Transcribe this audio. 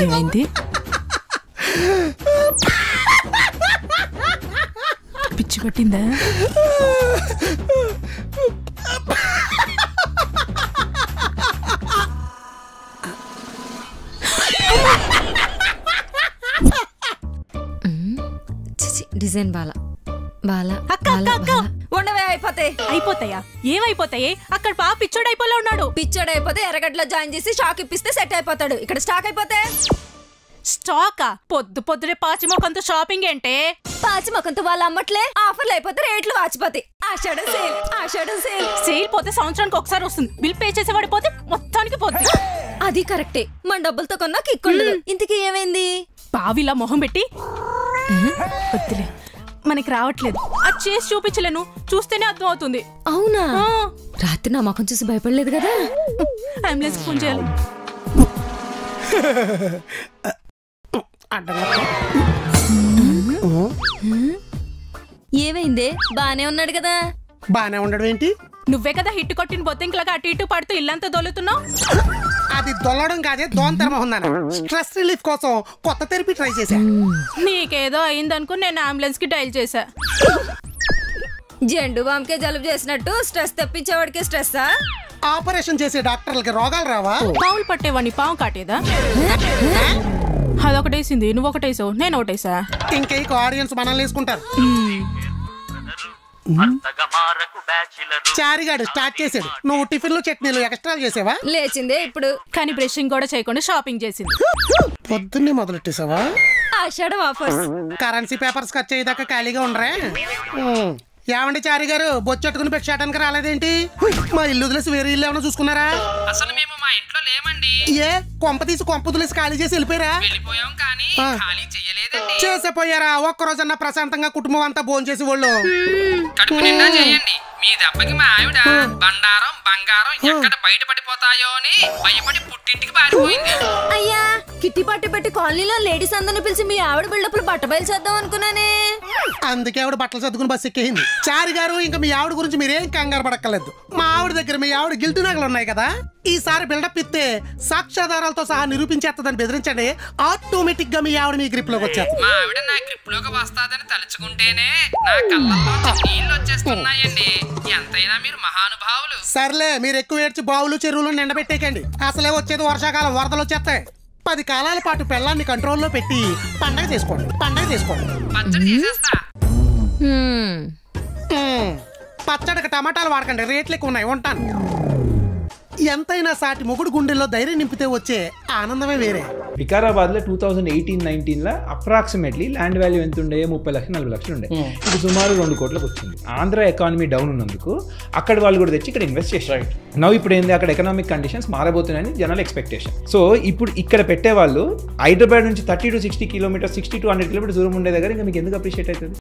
ఏమైంది? పిచ్చి పట్టిందా? డిజైన్ బాలా బాలా ఉండవే అయిపోతాయా? ఏమైపోతాయి? అక్కడ పాప పిచ్చోడు అయిపోలే ఉన్నాడు. పిచ్చోడు అయిపోతే ఎర్రగడ్డలో జాయిన్ చేసి షాక్ ఇప్పిస్తే సెట్ అయిపోతాడు. ఇక్కడ స్టాక్ అయిపోతే స్టాకా? పొద్దునే పాచిమొకంతో షాపింగ్ అంటే పాచిమొకంతో వాళ్ళు అమ్మట్లే. ఆఫర్లు అయిపోతే రేట్లు వాచిపోతాయి. ఆషాఢం సేల్ పోతే సంవత్సరానికి ఒకసారి వస్తుంది. బిల్ పే చేసేవాడి పోతే మొత్తానికి పోతుంది. అది కరెక్టే. మన డబ్బులతో కొన్నా కిక్కుండదు. ఇంతకీ ఏమైంది? బావిలా మొహం పెట్టి వద్దులే మనకి రావట్లేదు. అది చేసి చూపించలేను, చూస్తేనే అర్థం అవుతుంది. అవునా? రాత్రి నా ముఖం చూసి భయపడలేదు కదా? అంబులెన్స్ ఫోన్ చేయాలి. ఏమైందే? బానే ఉన్నాడు కదా? బానే ఉండడం ఏంటి? నువ్వే కదా హిట్ కొట్టిన బొత్తింకలాగా అటు ఇటు పడుతూ ఇల్లంతా దొల్లుతున్నావు. అది దొల్లడం కాదే, దోంతరమోహందాను. స్ట్రెస్ రిలీఫ్ కోసం కొత్త థెరపీ ట్రై చేశా. నీకేదో అయిందనుకుని నేను అంబులెన్స్ కి డైల్ చేశా. జెండు బాంకే జలుబు చేసినట్టు స్ట్రెస్ తెప్పించేవాడికి స్ట్రెస్సా? ఆపరేషన్ చేసే డాక్టర్లకి రోగాలు రావా? పావులు పట్టేవాడిని పాము కాటేదా? అదొకటేసింది, నువ్వు ఒకటేసావు, నేను ఒకటేసా. ఇంకైకు ఆడియన్స్ మనల్ని వేసుకుంటారు. చారిగాడు స్టార్ట్ చేసాడు. నువ్వు టిఫిన్లు చట్నీలు ఎక్స్ట్రా చేసావా? లేచిందే ఇప్పుడు. కానీ బ్రషింగ్ కూడా చేయకుండా షాపింగ్ చేసింది. పొద్దున్నే మొదలెట్టేసావా? ఆషాఢం ఆఫర్స్. కరెన్సీ పేపర్స్ ఖర్చు అయ్యేదాకా ఖాళీగా ఉండరా? ఏమండి చారి గారు, బొచ్చెట్టుకుని పెట్టడానికి రాలేదేంటి? మా ఇల్లు వదిలేసి వేరే ఇల్లు ఏమైనా చూసుకున్నారా? అసలు మేము మా ఇంట్లో లేమండి. ఏ కొంప తీసి కొంప వదిలేసి ఖాళీ చేసి వెళ్ళిపోయారా? వెళ్ళిపోయాం కానీ ఖాళీ చేయలేదండి. చేసిపోయారా? ఒక్కరోజన్నా ప్రశాంతంగా కుటుంబం అంతా భోజనం చేసి వాళ్ళు కడుపు నిండా చేయండి. మీ దెబ్బకి మా ఆవిడ బండారం బంగారం ఎక్కడ బయట పడిపోతాయో అని భయపడి పుట్టింటికి పారిపోయింది. అయ్యా, కిట్టి పట్టు పెట్టి కాలనీలో లేడీస్ అందరిని పిలిచి మీ ఆవిడ బిల్డప్లు బట్టబయలు చేద్దాం అనుకున్నానే. అందుకే ఆవిడ బట్టలు సర్దుకుని బస్సు ఎక్కేయింది. చారి గారు, ఇంకా మీ ఆవిడ గురించి మీరేం కంగారు పడక్కర్లేదు. మా ఆవిడ దగ్గర మీ ఆవిడ గిల్టు నగలు ఉన్నాయి కదా, ఈసారి బిల్డప్ ఇస్తే సాక్ష్యాధారాలతో సహా నిరూపించేస్తుందని బెదిరించండి. ఆటోమేటిక్ గా మీ ఆవిడ మీ గ్రిప్ లోకి వచ్చారు. మా ఆవిడ నా గ్రిప్ లోకి వస్తాదని తలుచుకుంటేనే నా కళ్ళల్లో నీళ్ళు వచ్చేస్తున్నాయండి. ఎంతైనా మీరు మహానుభావులు. సర్లే, మీరు ఎక్కువ ఏడ్చి బావులు చెరువులు నిండబెట్టేకండి. అసలే వచ్చేది వర్షాకాలం, వరదలు వచ్చేస్తాయి. 10 కాలాల పాటు పెళ్ళాన్ని కంట్రోల్లో పెట్టి పండగ చేసుకోండి. పచ్చడి చేసేస్తా. పచ్చడికి టమాటాలు వాడకండి, రేట్లు ఎక్కువ ఉన్నాయి. ఉంటాను. ఎంతైనా సాటి మొగుడు గుండెల్లో ధైర్యం నింపితే వచ్చే ఆనందమే వేరే. వికారాబాద్లో 2018-19లో అప్రాక్సిమేట్లీ ల్యాండ్ వాల్యూ ఎంత ఉండే? 30 లక్షలు 40 లక్షలు ఉండే. ఇప్పుడు సుమారు 2 కోట్లకు వచ్చింది. ఆంధ్ర ఎకానమీ డౌన్ ఉన్నందుకు అక్కడ వాళ్ళు కూడా తెచ్చి ఇక్కడ ఇన్వెస్ట్ చేశారు. నవ్వు ఇప్పుడు ఏంది, అక్కడ ఎకనామిక్ కండిషన్స్ మారబోతున్నాయని జనరల్ ఎక్స్పెక్టేషన్. సో ఇప్పుడు ఇక్కడ పెట్టే వాళ్ళు హైదరాబాద్ నుంచి 30 to 60 కిలోమీటర్స్, 60 to 100 కిలోమీటర్స్ దూరం ఉండే దగ్గర ఇంకా మీకు ఎందుకు అప్రిషియేట్ అవుతుంది?